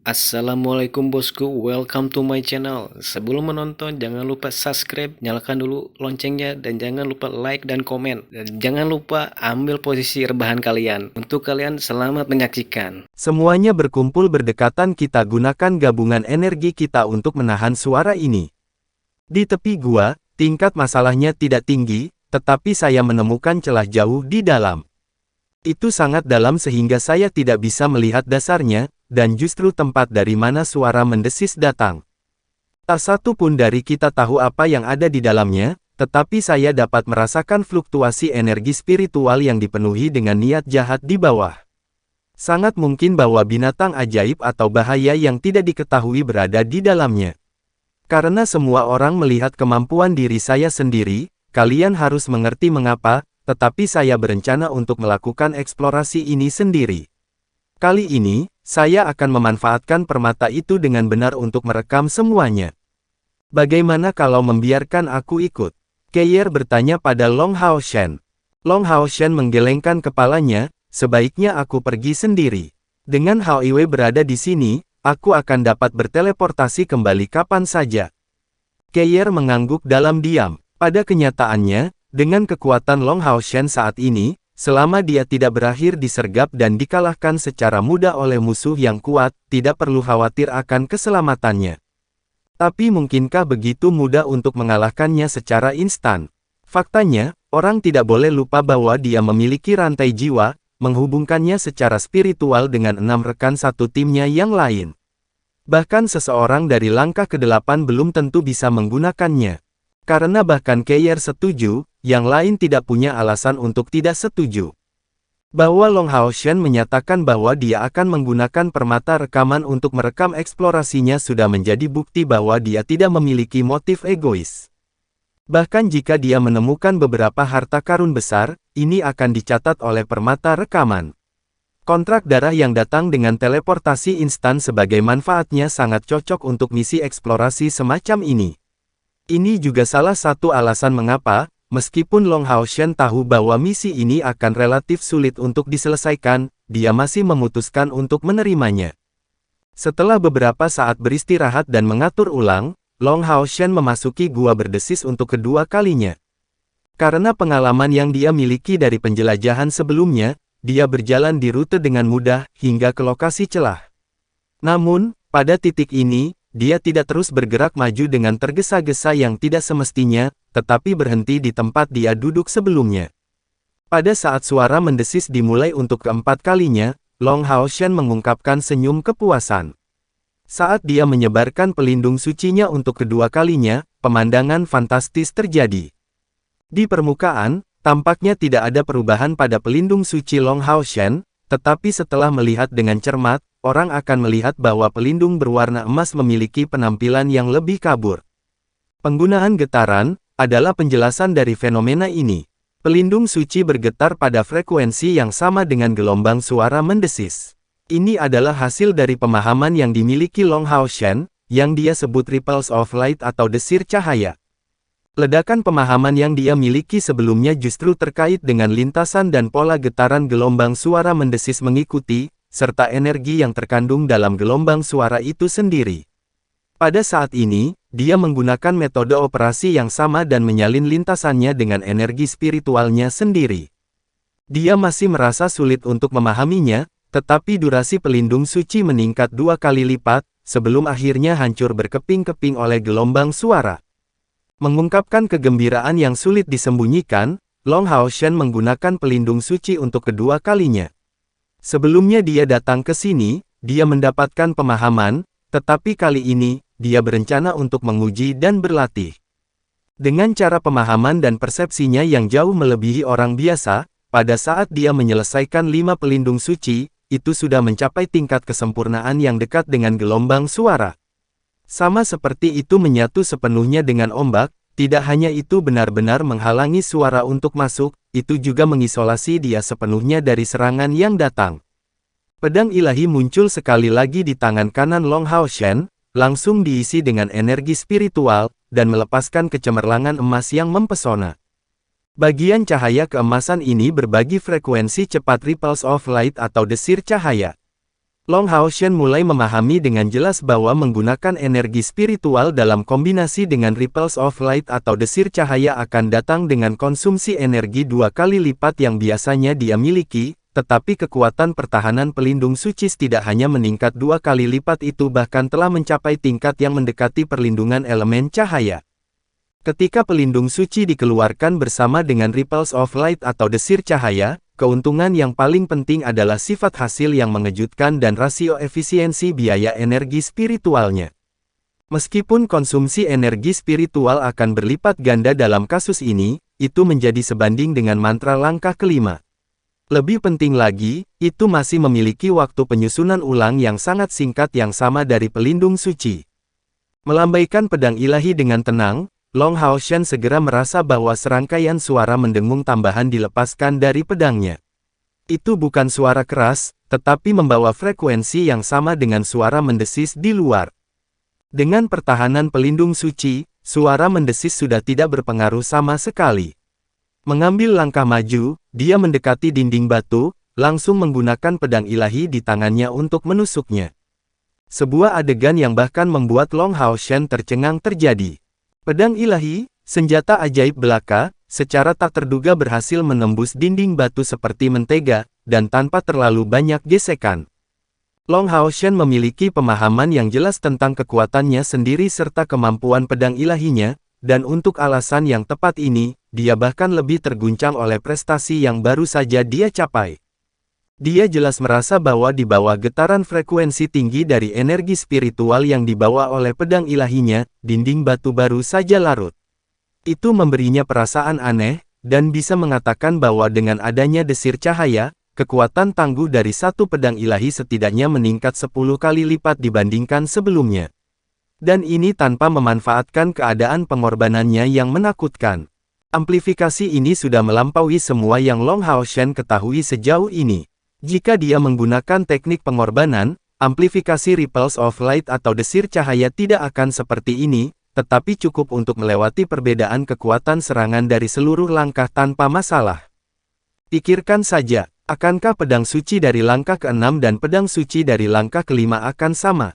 Assalamualaikum bosku, welcome to my channel. Sebelum menonton, jangan lupa subscribe, nyalakan dulu loncengnya, dan jangan lupa like dan komen. Dan jangan lupa ambil posisi rebahan kalian. Untuk kalian, selamat menyaksikan. Semuanya berkumpul berdekatan, kita gunakan gabungan energi kita untuk menahan suara ini. Di tepi gua, tingkat masalahnya tidak tinggi, tetapi saya menemukan celah jauh di dalam. Itu sangat dalam sehingga saya tidak bisa melihat dasarnya, dan justru tempat dari mana suara mendesis datang. Tak satu pun dari kita tahu apa yang ada di dalamnya, tetapi saya dapat merasakan fluktuasi energi spiritual yang dipenuhi dengan niat jahat di bawah. Sangat mungkin bahwa binatang ajaib atau bahaya yang tidak diketahui berada di dalamnya. Karena semua orang melihat kemampuan diri saya sendiri, kalian harus mengerti mengapa, tetapi saya berencana untuk melakukan eksplorasi ini sendiri. Kali ini, saya akan memanfaatkan permata itu dengan benar untuk merekam semuanya. Bagaimana kalau membiarkan aku ikut? Keir bertanya pada Long Hao Shen. Long Hao Shen menggelengkan kepalanya, sebaiknya aku pergi sendiri. Dengan Hao Iwe berada di sini, aku akan dapat berteleportasi kembali kapan saja. Keir mengangguk dalam diam. Pada kenyataannya, dengan kekuatan Long Hao Shen saat ini, selama dia tidak berakhir disergap dan dikalahkan secara mudah oleh musuh yang kuat, tidak perlu khawatir akan keselamatannya. Tapi mungkinkah begitu mudah untuk mengalahkannya secara instan? Faktanya, orang tidak boleh lupa bahwa dia memiliki rantai jiwa, menghubungkannya secara spiritual dengan 6 rekan satu timnya yang lain. Bahkan seseorang dari langkah ke-8 belum tentu bisa menggunakannya. Karena bahkan Keir setuju, yang lain tidak punya alasan untuk tidak setuju. Bahwa Long Hao Shen menyatakan bahwa dia akan menggunakan permata rekaman untuk merekam eksplorasinya sudah menjadi bukti bahwa dia tidak memiliki motif egois. Bahkan jika dia menemukan beberapa harta karun besar, ini akan dicatat oleh permata rekaman. Kontrak darah yang datang dengan teleportasi instan sebagai manfaatnya sangat cocok untuk misi eksplorasi semacam ini. Ini juga salah satu alasan mengapa, meskipun Long Hao Shen tahu bahwa misi ini akan relatif sulit untuk diselesaikan, dia masih memutuskan untuk menerimanya. Setelah beberapa saat beristirahat dan mengatur ulang, Long Hao Shen memasuki gua berdesis untuk kedua kalinya. Karena pengalaman yang dia miliki dari penjelajahan sebelumnya, dia berjalan di rute dengan mudah hingga ke lokasi celah. Namun, pada titik ini, dia tidak terus bergerak maju dengan tergesa-gesa yang tidak semestinya, tetapi berhenti di tempat dia duduk sebelumnya. Pada saat suara mendesis dimulai untuk keempat kalinya, Long Hao Shen mengungkapkan senyum kepuasan. Saat dia menyebarkan pelindung sucinya untuk kedua kalinya, pemandangan fantastis terjadi. Di permukaan, tampaknya tidak ada perubahan pada pelindung suci Long Hao Shen, tetapi setelah melihat dengan cermat, orang akan melihat bahwa pelindung berwarna emas memiliki penampilan yang lebih kabur. Penggunaan getaran adalah penjelasan dari fenomena ini. Pelindung suci bergetar pada frekuensi yang sama dengan gelombang suara mendesis. Ini adalah hasil dari pemahaman yang dimiliki Long Hao Shen, yang dia sebut ripples of light atau desir cahaya. Ledakan pemahaman yang dia miliki sebelumnya justru terkait dengan lintasan dan pola getaran gelombang suara mendesis mengikuti, serta energi yang terkandung dalam gelombang suara itu sendiri. Pada saat ini, dia menggunakan metode operasi yang sama dan menyalin lintasannya dengan energi spiritualnya sendiri. Dia masih merasa sulit untuk memahaminya, tetapi durasi pelindung suci meningkat 2 kali lipat, sebelum akhirnya hancur berkeping-keping oleh gelombang suara. Mengungkapkan kegembiraan yang sulit disembunyikan, Long Hao Shen menggunakan pelindung suci untuk kedua kalinya. Sebelumnya dia datang ke sini, dia mendapatkan pemahaman, tetapi kali ini, dia berencana untuk menguji dan berlatih. Dengan cara pemahaman dan persepsinya yang jauh melebihi orang biasa, pada saat dia menyelesaikan 5 pelindung suci, itu sudah mencapai tingkat kesempurnaan yang dekat dengan gelombang suara. Sama seperti itu menyatu sepenuhnya dengan ombak, tidak hanya itu benar-benar menghalangi suara untuk masuk, itu juga mengisolasi dia sepenuhnya dari serangan yang datang. Pedang ilahi muncul sekali lagi di tangan kanan Long Hao Shen, langsung diisi dengan energi spiritual, dan melepaskan kecemerlangan emas yang mempesona. Bagian cahaya keemasan ini berbagi frekuensi cepat ripples of light atau desir cahaya. Long Haoshen mulai memahami dengan jelas bahwa menggunakan energi spiritual dalam kombinasi dengan ripples of light atau desir cahaya akan datang dengan konsumsi energi 2 kali lipat yang biasanya dia miliki, tetapi kekuatan pertahanan pelindung suci tidak hanya meningkat 2 kali lipat itu bahkan telah mencapai tingkat yang mendekati perlindungan elemen cahaya. Ketika pelindung suci dikeluarkan bersama dengan ripples of light atau desir cahaya, keuntungan yang paling penting adalah sifat hasil yang mengejutkan dan rasio efisiensi biaya energi spiritualnya. Meskipun konsumsi energi spiritual akan berlipat ganda dalam kasus ini, itu menjadi sebanding dengan mantra langkah kelima. Lebih penting lagi, itu masih memiliki waktu penyusunan ulang yang sangat singkat yang sama dari pelindung suci. Melambaikan pedang ilahi dengan tenang, Long Haoshen segera merasa bahwa serangkaian suara mendengung tambahan dilepaskan dari pedangnya. Itu bukan suara keras, tetapi membawa frekuensi yang sama dengan suara mendesis di luar. Dengan pertahanan pelindung suci, suara mendesis sudah tidak berpengaruh sama sekali. Mengambil langkah maju, dia mendekati dinding batu, langsung menggunakan pedang ilahi di tangannya untuk menusuknya. Sebuah adegan yang bahkan membuat Long Haoshen tercengang terjadi. Pedang ilahi, senjata ajaib belaka, secara tak terduga berhasil menembus dinding batu seperti mentega, dan tanpa terlalu banyak gesekan. Long Haoshen memiliki pemahaman yang jelas tentang kekuatannya sendiri serta kemampuan pedang ilahinya, dan untuk alasan yang tepat ini, dia bahkan lebih terguncang oleh prestasi yang baru saja dia capai. Dia jelas merasa bahwa di bawah getaran frekuensi tinggi dari energi spiritual yang dibawa oleh pedang ilahinya, dinding batu baru saja larut. Itu memberinya perasaan aneh, dan bisa mengatakan bahwa dengan adanya desir cahaya, kekuatan tangguh dari satu pedang ilahi setidaknya meningkat 10 kali lipat dibandingkan sebelumnya. Dan ini tanpa memanfaatkan keadaan pengorbanannya yang menakutkan. Amplifikasi ini sudah melampaui semua yang Long Haoshen ketahui sejauh ini. Jika dia menggunakan teknik pengorbanan, amplifikasi ripples of light atau desir cahaya tidak akan seperti ini, tetapi cukup untuk melewati perbedaan kekuatan serangan dari seluruh langkah tanpa masalah. Pikirkan saja, akankah pedang suci dari langkah ke-6 dan pedang suci dari langkah ke-5 akan sama?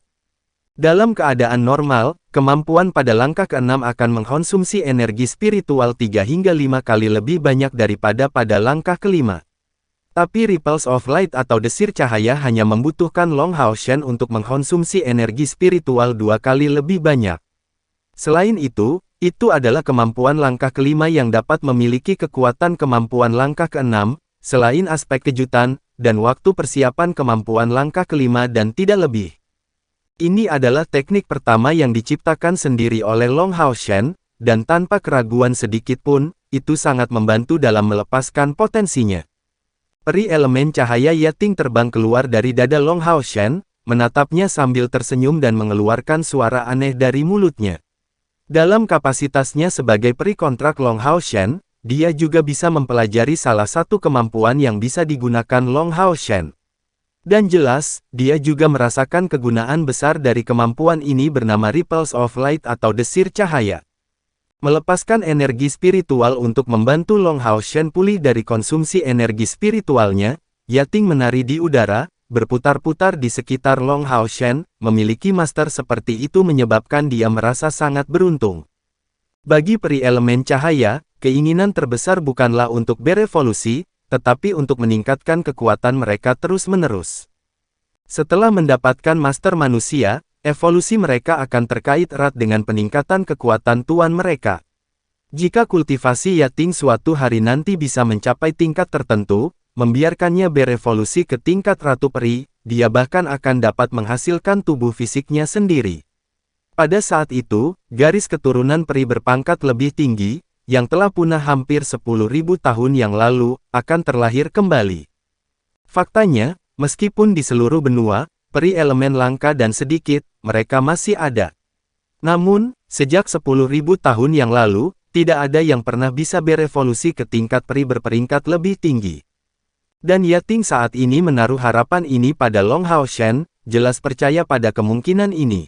Dalam keadaan normal, kemampuan pada langkah ke-6 akan mengkonsumsi energi spiritual 3 hingga 5 kali lebih banyak daripada pada langkah ke-5. Tapi ripples of light atau desir cahaya hanya membutuhkan Long Haoshen untuk mengkonsumsi energi spiritual 2 kali lebih banyak. Selain itu adalah kemampuan langkah ke-5 yang dapat memiliki kekuatan kemampuan langkah ke-6, selain aspek kejutan, dan waktu persiapan kemampuan langkah ke-5 dan tidak lebih. Ini adalah teknik pertama yang diciptakan sendiri oleh Long Haoshen, dan tanpa keraguan sedikit pun, itu sangat membantu dalam melepaskan potensinya. Peri elemen cahaya Yating terbang keluar dari dada Long Haoshen, menatapnya sambil tersenyum dan mengeluarkan suara aneh dari mulutnya. Dalam kapasitasnya sebagai peri kontrak Long Haoshen, dia juga bisa mempelajari salah satu kemampuan yang bisa digunakan Long Haoshen. Dan jelas, dia juga merasakan kegunaan besar dari kemampuan ini bernama Ripples of Light atau desir cahaya. Melepaskan energi spiritual untuk membantu Long Haoshen pulih dari konsumsi energi spiritualnya, Yating menari di udara, berputar-putar di sekitar Long Haoshen, memiliki master seperti itu menyebabkan dia merasa sangat beruntung. Bagi peri elemen cahaya, keinginan terbesar bukanlah untuk berevolusi, tetapi untuk meningkatkan kekuatan mereka terus-menerus. Setelah mendapatkan master manusia, evolusi mereka akan terkait erat dengan peningkatan kekuatan tuan mereka. Jika kultivasi Yating suatu hari nanti bisa mencapai tingkat tertentu, membiarkannya berevolusi ke tingkat Ratu Peri, dia bahkan akan dapat menghasilkan tubuh fisiknya sendiri. Pada saat itu, garis keturunan peri berpangkat lebih tinggi, yang telah punah hampir 10.000 tahun yang lalu, akan terlahir kembali. Faktanya, meskipun di seluruh benua, peri elemen langka dan sedikit, mereka masih ada. Namun, sejak 10.000 tahun yang lalu, tidak ada yang pernah bisa berevolusi ke tingkat peri berperingkat lebih tinggi. Dan Yating saat ini menaruh harapan ini pada Long Haoshen, jelas percaya pada kemungkinan ini.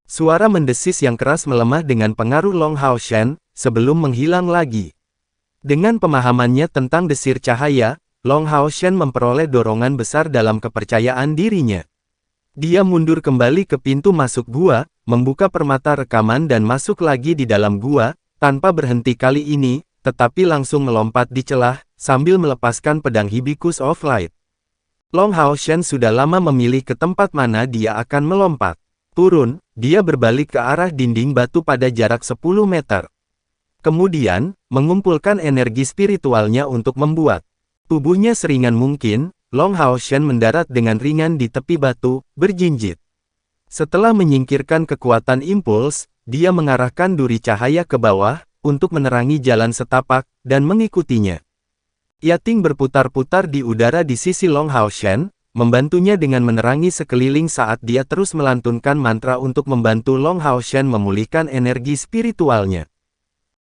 Suara mendesis yang keras melemah dengan pengaruh Long Haoshen, sebelum menghilang lagi. Dengan pemahamannya tentang desir cahaya, Long Haoshen memperoleh dorongan besar dalam kepercayaan dirinya. Dia mundur kembali ke pintu masuk gua, membuka permata rekaman dan masuk lagi di dalam gua, tanpa berhenti kali ini, tetapi langsung melompat di celah, sambil melepaskan pedang Hibiscus of Light. Long Hao Shen sudah lama memilih ke tempat mana dia akan melompat. Turun, dia berbalik ke arah dinding batu pada jarak 10 meter. Kemudian, mengumpulkan energi spiritualnya untuk membuat tubuhnya seringan mungkin. Long Hao Shen mendarat dengan ringan di tepi batu, berjinjit. Setelah menyingkirkan kekuatan impuls, dia mengarahkan duri cahaya ke bawah, untuk menerangi jalan setapak, dan mengikutinya. Yating berputar-putar di udara di sisi Long Hao Shen, membantunya dengan menerangi sekeliling saat dia terus melantunkan mantra untuk membantu Long Hao Shen memulihkan energi spiritualnya.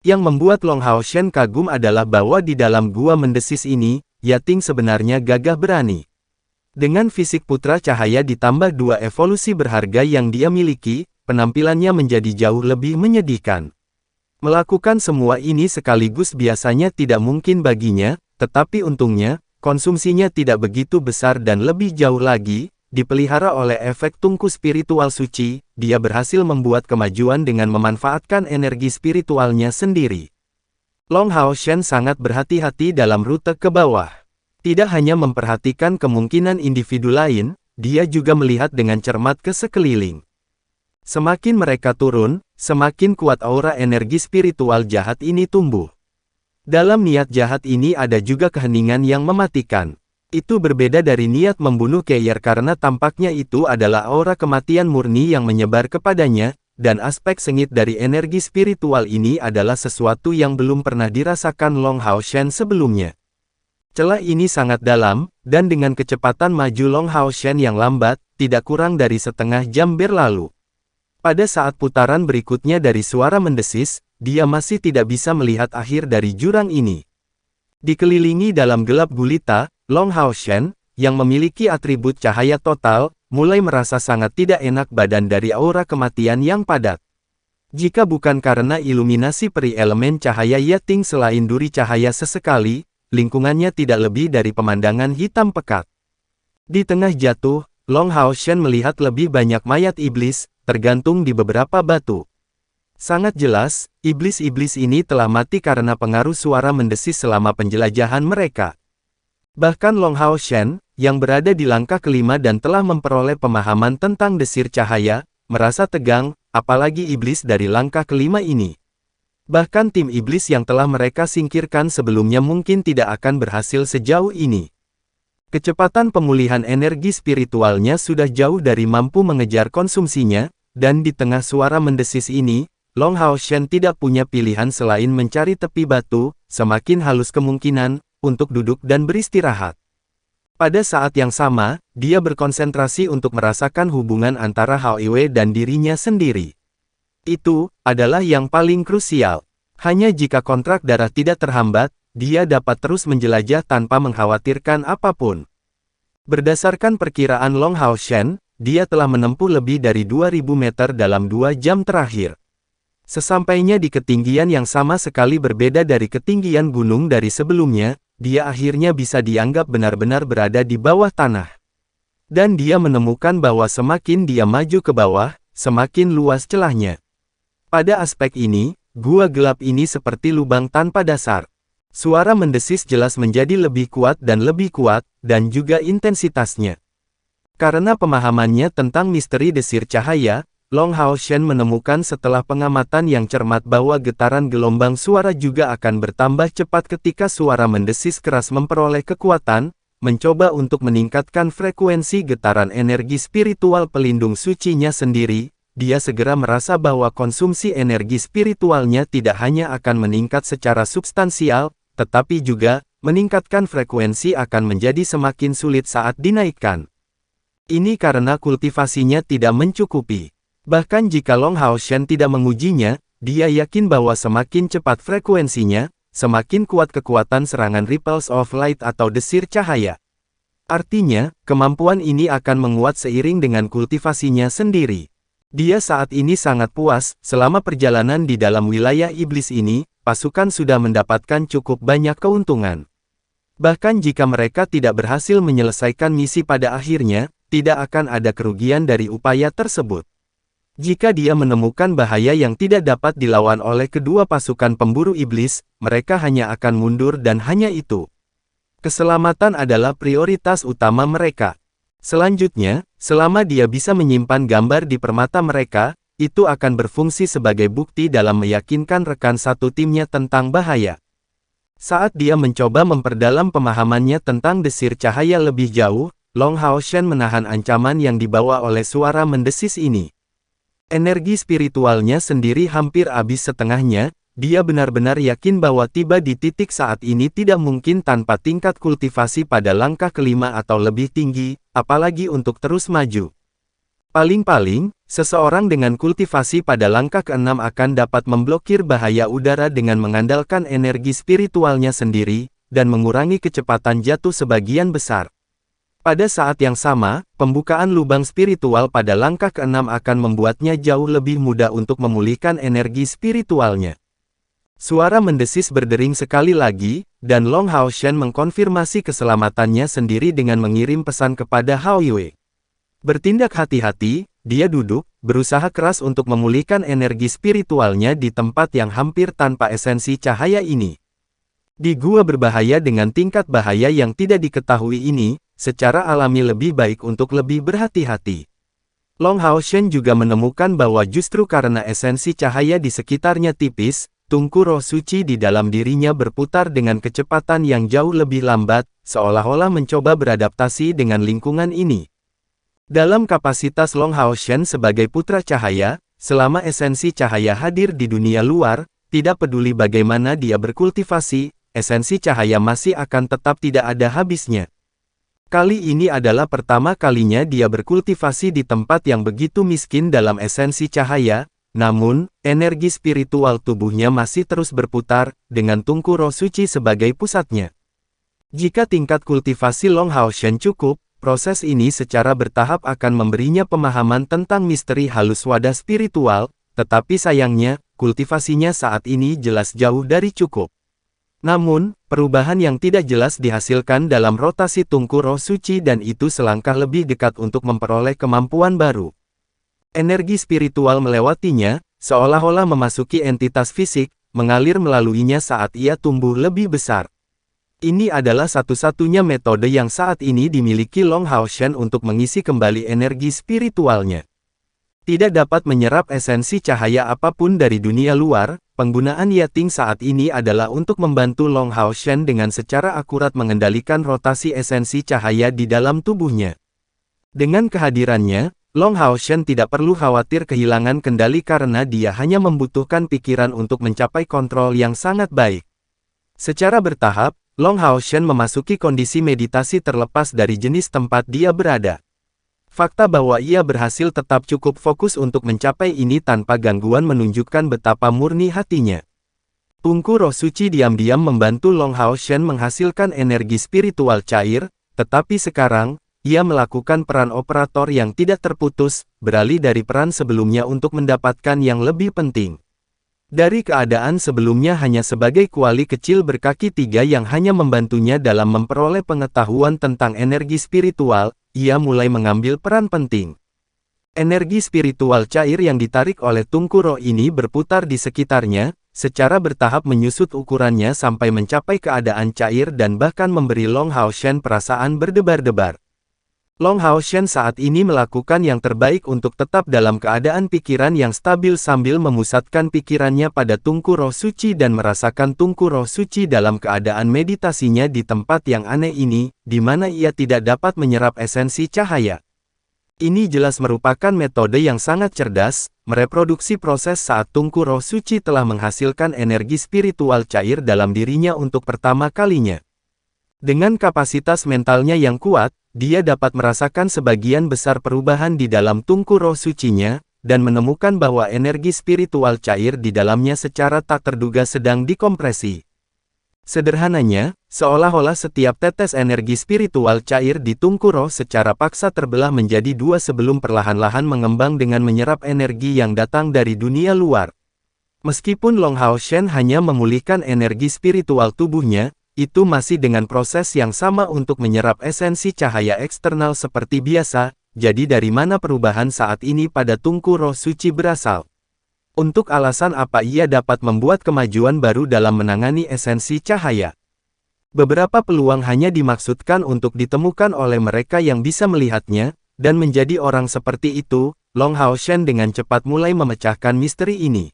Yang membuat Long Hao Shen kagum adalah bahwa di dalam gua mendesis ini, Yating sebenarnya gagah berani. Dengan fisik putra cahaya ditambah 2 evolusi berharga yang dia miliki, penampilannya menjadi jauh lebih menyedihkan. Melakukan semua ini sekaligus biasanya tidak mungkin baginya, tetapi untungnya, konsumsinya tidak begitu besar dan lebih jauh lagi, dipelihara oleh efek tungku spiritual suci, dia berhasil membuat kemajuan dengan memanfaatkan energi spiritualnya sendiri. Long Hao Shen sangat berhati-hati dalam rute ke bawah. Tidak hanya memperhatikan kemungkinan individu lain, dia juga melihat dengan cermat ke sekeliling. Semakin mereka turun, semakin kuat aura energi spiritual jahat ini tumbuh. Dalam niat jahat ini ada juga keheningan yang mematikan. Itu berbeda dari niat membunuh Keir karena tampaknya itu adalah aura kematian murni yang menyebar kepadanya, dan aspek sengit dari energi spiritual ini adalah sesuatu yang belum pernah dirasakan Long Hao Shen sebelumnya. Celah ini sangat dalam, dan dengan kecepatan maju Long Hao Shen yang lambat, tidak kurang dari setengah jam berlalu. Pada saat putaran berikutnya dari suara mendesis, dia masih tidak bisa melihat akhir dari jurang ini. Dikelilingi dalam gelap gulita, Long Hao Shen, yang memiliki atribut cahaya total, mulai merasa sangat tidak enak badan dari aura kematian yang padat. Jika bukan karena iluminasi peri elemen cahaya Yating selain duri cahaya sesekali, lingkungannya tidak lebih dari pemandangan hitam pekat. Di tengah jatuh, Long Hao Shen melihat lebih banyak mayat iblis, tergantung di beberapa batu. Sangat jelas, iblis-iblis ini telah mati karena pengaruh suara mendesis selama penjelajahan mereka. Bahkan Long Hao Shen, yang berada di langkah kelima dan telah memperoleh pemahaman tentang desir cahaya, merasa tegang, apalagi iblis dari langkah kelima ini. Bahkan tim iblis yang telah mereka singkirkan sebelumnya mungkin tidak akan berhasil sejauh ini. Kecepatan pemulihan energi spiritualnya sudah jauh dari mampu mengejar konsumsinya, dan di tengah suara mendesis ini, Long Hao Shen tidak punya pilihan selain mencari tepi batu, semakin halus kemungkinan, untuk duduk dan beristirahat. Pada saat yang sama, dia berkonsentrasi untuk merasakan hubungan antara Hao Iwe dan dirinya sendiri. Itu adalah yang paling krusial. Hanya jika kontrak darah tidak terhambat, dia dapat terus menjelajah tanpa mengkhawatirkan apapun. Berdasarkan perkiraan Long Hao Shen, dia telah menempuh lebih dari 2000 meter dalam 2 jam terakhir. Sesampainya di ketinggian yang sama sekali berbeda dari ketinggian gunung dari sebelumnya, dia akhirnya bisa dianggap benar-benar berada di bawah tanah. Dan dia menemukan bahwa semakin dia maju ke bawah, semakin luas celahnya. Pada aspek ini, gua gelap ini seperti lubang tanpa dasar. Suara mendesis jelas menjadi lebih kuat, dan juga intensitasnya. Karena pemahamannya tentang misteri desir cahaya, Long Hao Shen menemukan setelah pengamatan yang cermat bahwa getaran gelombang suara juga akan bertambah cepat ketika suara mendesis keras memperoleh kekuatan, mencoba untuk meningkatkan frekuensi getaran energi spiritual pelindung sucinya sendiri. Dia segera merasa bahwa konsumsi energi spiritualnya tidak hanya akan meningkat secara substansial, tetapi juga, meningkatkan frekuensi akan menjadi semakin sulit saat dinaikkan. Ini karena kultivasinya tidak mencukupi. Bahkan jika Long Hao Shen tidak mengujinya, dia yakin bahwa semakin cepat frekuensinya, semakin kuat kekuatan serangan Ripples of Light atau desir cahaya. Artinya, kemampuan ini akan menguat seiring dengan kultivasinya sendiri. Dia saat ini sangat puas, selama perjalanan di dalam wilayah iblis ini, pasukan sudah mendapatkan cukup banyak keuntungan. Bahkan jika mereka tidak berhasil menyelesaikan misi pada akhirnya, tidak akan ada kerugian dari upaya tersebut. Jika dia menemukan bahaya yang tidak dapat dilawan oleh kedua pasukan pemburu iblis, mereka hanya akan mundur dan hanya itu. Keselamatan adalah prioritas utama mereka. Selanjutnya, selama dia bisa menyimpan gambar di permata mereka, itu akan berfungsi sebagai bukti dalam meyakinkan rekan satu timnya tentang bahaya. Saat dia mencoba memperdalam pemahamannya tentang desir cahaya lebih jauh, Long Hao Shen menahan ancaman yang dibawa oleh suara mendesis ini. Energi spiritualnya sendiri hampir habis setengahnya, dia benar-benar yakin bahwa tiba di titik saat ini tidak mungkin tanpa tingkat kultivasi pada langkah kelima atau lebih tinggi, apalagi untuk terus maju. Paling-paling, seseorang dengan kultivasi pada langkah keenam akan dapat memblokir bahaya udara dengan mengandalkan energi spiritualnya sendiri, dan mengurangi kecepatan jatuh sebagian besar. Pada saat yang sama, pembukaan lubang spiritual pada langkah keenam akan membuatnya jauh lebih mudah untuk memulihkan energi spiritualnya. Suara mendesis berdering sekali lagi, dan Long Hao Shen mengkonfirmasi keselamatannya sendiri dengan mengirim pesan kepada Hao Yue. Bertindak hati-hati, dia duduk, berusaha keras untuk memulihkan energi spiritualnya di tempat yang hampir tanpa esensi cahaya ini. Di gua berbahaya dengan tingkat bahaya yang tidak diketahui ini, secara alami lebih baik untuk lebih berhati-hati. Long Hao Shen juga menemukan bahwa justru karena esensi cahaya di sekitarnya tipis, tungku roh suci di dalam dirinya berputar dengan kecepatan yang jauh lebih lambat, seolah-olah mencoba beradaptasi dengan lingkungan ini. Dalam kapasitas Long Hao Shen sebagai putra cahaya, selama esensi cahaya hadir di dunia luar, tidak peduli bagaimana dia berkultivasi, esensi cahaya masih akan tetap tidak ada habisnya. Kali ini adalah pertama kalinya dia berkultivasi di tempat yang begitu miskin dalam esensi cahaya, namun, energi spiritual tubuhnya masih terus berputar, dengan tungku roh suci sebagai pusatnya. Jika tingkat kultivasi Long Hao Shen cukup, proses ini secara bertahap akan memberinya pemahaman tentang misteri halus wadah spiritual, tetapi sayangnya, kultivasinya saat ini jelas jauh dari cukup. Namun, perubahan yang tidak jelas dihasilkan dalam rotasi tungku roh suci dan itu selangkah lebih dekat untuk memperoleh kemampuan baru. Energi spiritual melewatinya, seolah-olah memasuki entitas fisik, mengalir melaluinya saat ia tumbuh lebih besar. Ini adalah satu-satunya metode yang saat ini dimiliki Long Hao Shen untuk mengisi kembali energi spiritualnya. Tidak dapat menyerap esensi cahaya apapun dari dunia luar, penggunaan Yating saat ini adalah untuk membantu Long Hao Shen dengan secara akurat mengendalikan rotasi esensi cahaya di dalam tubuhnya. Dengan kehadirannya, Long Hao Shen tidak perlu khawatir kehilangan kendali karena dia hanya membutuhkan pikiran untuk mencapai kontrol yang sangat baik. Secara bertahap, Long Hao Shen memasuki kondisi meditasi terlepas dari jenis tempat dia berada. Fakta bahwa ia berhasil tetap cukup fokus untuk mencapai ini tanpa gangguan menunjukkan betapa murni hatinya. Tungku roh suci diam-diam membantu Long Hao Shen menghasilkan energi spiritual cair, tetapi sekarang, ia melakukan peran operator yang tidak terputus, beralih dari peran sebelumnya untuk mendapatkan yang lebih penting. Dari keadaan sebelumnya hanya sebagai kuali kecil berkaki tiga yang hanya membantunya dalam memperoleh pengetahuan tentang energi spiritual, ia mulai mengambil peran penting. Energi spiritual cair yang ditarik oleh tungku roh ini berputar di sekitarnya, secara bertahap menyusut ukurannya sampai mencapai keadaan cair dan bahkan memberi Long Hao Shen perasaan berdebar-debar. Long Hao Shen saat ini melakukan yang terbaik untuk tetap dalam keadaan pikiran yang stabil sambil memusatkan pikirannya pada tungku roh suci dan merasakan tungku roh suci dalam keadaan meditasinya di tempat yang aneh ini, di mana ia tidak dapat menyerap esensi cahaya. Ini jelas merupakan metode yang sangat cerdas, mereproduksi proses saat tungku roh suci telah menghasilkan energi spiritual cair dalam dirinya untuk pertama kalinya. Dengan kapasitas mentalnya yang kuat, dia dapat merasakan sebagian besar perubahan di dalam tungku roh sucinya, dan menemukan bahwa energi spiritual cair di dalamnya secara tak terduga sedang dikompresi. Sederhananya, seolah-olah setiap tetes energi spiritual cair di tungku roh secara paksa terbelah menjadi dua sebelum perlahan-lahan mengembang dengan menyerap energi yang datang dari dunia luar. Meskipun Long Hao Shen hanya memulihkan energi spiritual tubuhnya, itu masih dengan proses yang sama untuk menyerap esensi cahaya eksternal seperti biasa, jadi dari mana perubahan saat ini pada tungku roh suci berasal? Untuk alasan apa ia dapat membuat kemajuan baru dalam menangani esensi cahaya? Beberapa peluang hanya dimaksudkan untuk ditemukan oleh mereka yang bisa melihatnya, dan menjadi orang seperti itu, Long Hao Shen dengan cepat mulai memecahkan misteri ini.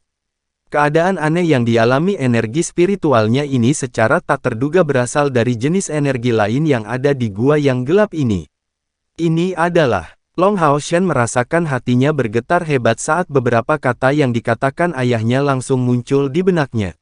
Keadaan aneh yang dialami energi spiritualnya ini secara tak terduga berasal dari jenis energi lain yang ada di gua yang gelap ini. Ini adalah, Long Hao Shen merasakan hatinya bergetar hebat saat beberapa kata yang dikatakan ayahnya langsung muncul di benaknya.